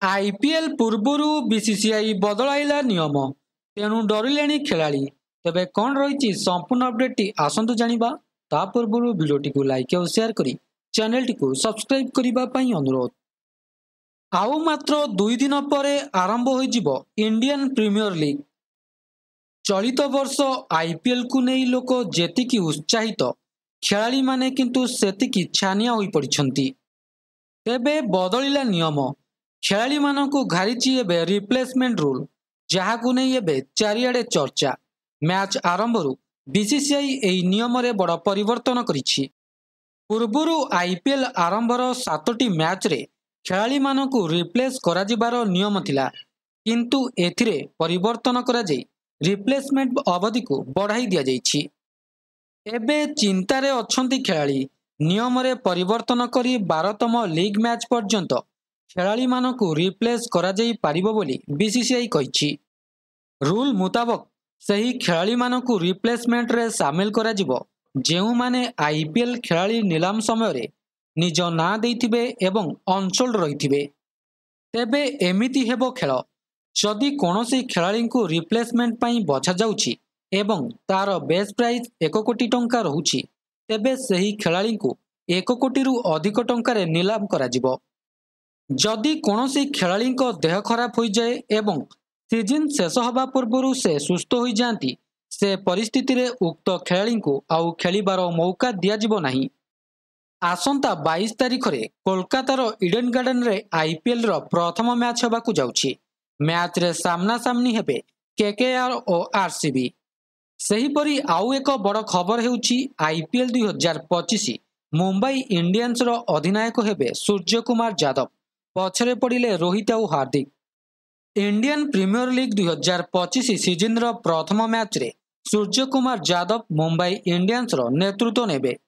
IPL पूर्वरु BCCI बदलाइला नियम तेणु डरिले खेलाड़ी तेबे कौन रही संपूर्ण अपडेट आसतु जानिबा ता पूर्व वीडियोटी को लाइक और शेयर करी चैनल टी को सब्सक्राइब करने अनुरोध। आउ मात्र 2 दिन पर आरंभ हो इंडियन प्रीमियर लीग। चलित वर्ष आईपीएल को नहीं लोक जेतिकी उत्साहित खेलाड़ी माने किंतु सेतिकी छानिया होई पड़िछंती। तेबे बदलिला नियम खेलाड़ी मानकु घारिची एबे रिप्लेसमेंट रूल जहाकु नहीं एबे चारिआडे चर्चा। मैच आरंभरू बीसीसीआई एही नियम रे बड़ परिवर्तन करिछि। पूर्वरु आईपीएल आरंभर 7टी मैच रे खेलाड़ी मानकु रिप्लेस करा जिबार नियम थिला, किंतु एथिरे परिवर्तन करा जाई रिप्लेसमेंट अवधि को बढ़ाई दिया जाइछि। एबे चिंतारे अछंती खेलाड़ी नियम रे परिवर्तन करी 12तम लीग मैच पर्यंत खेलाड़ी मानकु रिप्लेस करा जाई पारिबो बोली बीसीसीआई कहिछि। रूल मुताबक सही खेलाड़ी मानकु रिप्लेसमेंट रे शामिल करा जिवो जेउ माने आईपीएल खेलाड़ी नीलाम समय रे निज ना देइथिबे एवं अनसोल्ड रहिथिबे। तेबे एमिति हेबो खेल जदि कोनोसी खेलाड़ी को रिप्लेसमेंट पई बछा जाउछि एवं तार बेस प्राइस 1 कोटी टंका रहुछि, तेबे सही खेलाड़ी को 1 कोटी रु अधिक टंका रे नीलाम करा जिवो। जदि कोनोसी खेलाड़ी को देह खराब हो जाए एवं सीजन शेष हवा पूर्व से सुस्थ हो जाती से परिस्थिति रे उक्त खेलाड़ी को आउ खेलिबार मौका दिया जिवो नहीं। आसंता 22 तारिख रे कोलकातार इडेन गार्डन रे आईपीएल रो प्रथम मैच हेबाकु जाउछि। मैच रे सामना सामनी हेबे केकेआर और आरसीबी। सेहीपरि आउ एक बड़ खबर हेउछि आईपीएल 2025 मुंबई इंडियंस रो अधिनायक हेबे सूर्य कुमार यादव, पछरे पड़िले रोहित और हार्दिक। इंडियन प्रीमियर लीग 2025 सीजन रो प्रथम मैच रे सूर्य कुमार यादव मुंबई इंडियंस रो नेतृत्व नेबे।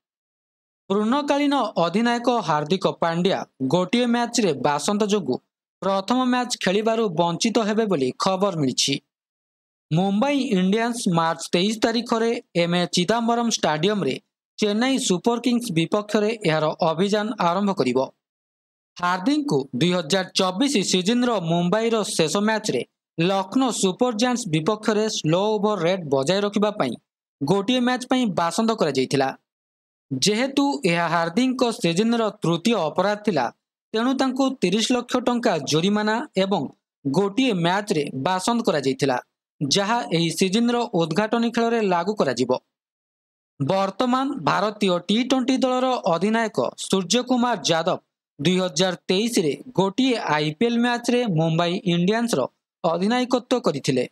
पूर्णकालीन अधिनायक हार्दिक पांड्या गोटे मैच रे बासंत जोगु प्रथम मैच खेलिबारु वंचित हेबे बोली खबर मिलिछि। मुंबई इंडियंस मार्च 23 तारिख रे एमए चिदम्बरम स्टेडियम रे चेन्नई सुपर किंग्स विपक्ष रे एहार अभियान आरंभ करिवो। हार्दिक को 2024 सीजन रो मुंबई रो शेष मैच रे लखनऊ सुपर जायंट्स विपक्ष रे स्लो ओवर रेट बजाय रखिबा पई गोटे मैच पई बासंद करा जायतिला। जेहेतु यह हार्दिक को सीजन रो तृतीय अपराध थिला, तेणु तांको 30 लाख टंका जुरिमाना एवं गोटे मैच रे बासंद करा जायतिला, जहा एही सीजन रो उद्घाटनी खेल रे लागू करा जिवो। वर्तमान भारतीय टी20 दल रो अधिनायक सूर्य कुमार यादव 2023 रे गोटे आईपीएल मैच रे मुंबई इंडियंस रो अधिनायकत्व करथिले।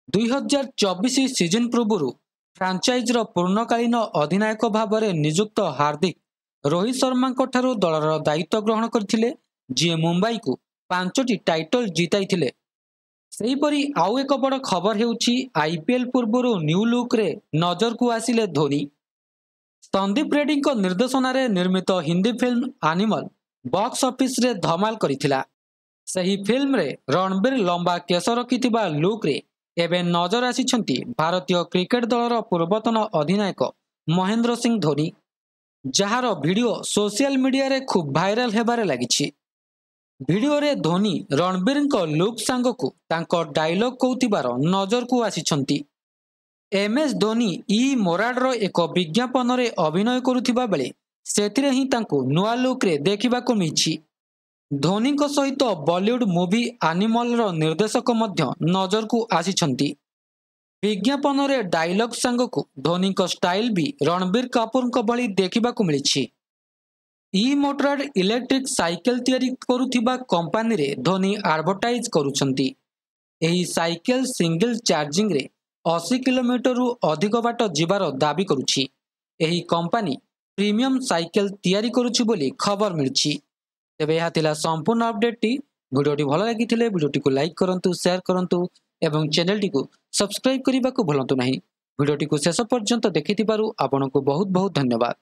2024 सीजन पूर्व फ्रांचाइज रो पूर्णकालीन अधिनायक भाव में नियुक्त हार्दिक रोहित शर्मा ठारू दलर दायित्व ग्रहण करथिले, जी मुंबई को 5टी टाइटल जिताइथिले। सेहीपरि आउ एक बड़ खबर हेउछि आईपीएल पूर्व न्यू लुक रे नजर को आसिले धोनी। संदीप रेड्डी को निर्देशन रे निर्मित Hindi film animal box office रे धमाल करिथिला। सही फिल्म रे रणबीर लंबा केस रखिथिबा लुक रे एबे नजर आसिछंती भारतीय क्रिकेट दलर पूर्वतन अधिनायक महेंद्र सिंह धोनी, जहार वीडियो सोशल मीडिया रे खूब भाइराल हेबारे लागिछि। वीडियो रे धोनी रणबीर को लुक सांग को तांको डायलॉग कहउथिबार नजर को आसिछंती। एमएस धोनी ई मोराड रो एक विज्ञापन रे अभिनय करुथिबा बेले सेथिरे ही तांको नुआ लुक रे देखिबाको मिछि। धोनी को सहित बॉलीवुड मूवी एनिमल रो निर्देशक मध्य नजर को आसिछंती। विज्ञापन रे डायलॉग सांग को धोनी को स्टाइल भी रणबीर कपूर को भली देखिबाको मिलिछि। ई मोटराड इलेक्ट्रिक साइकिल तैयारी करुथिबा कंपनी रे धोनी एडवर्टाइज करूछंती। एही साइकिल सिंगल चार्जिंग रे 80 किलोमीटर रु अधिक बाट जिबार दाबी करुछि। एही कंपनी प्रीमियम साइकिल तैयारी करुछि बोली खबर मिलिछि। तेबे यह थिला संपूर्ण अपडेट टी। वीडियोटी भल लागिथिले वीडियोटी को लाइक करंतु, शेयर करंतु एवं चैनल टी को सब्सक्राइब करने को भूलंतु नहीं। वीडियोटी को शेष पर्यंत देखिथिबारु आपनको बहुत बहुत धन्यवाद।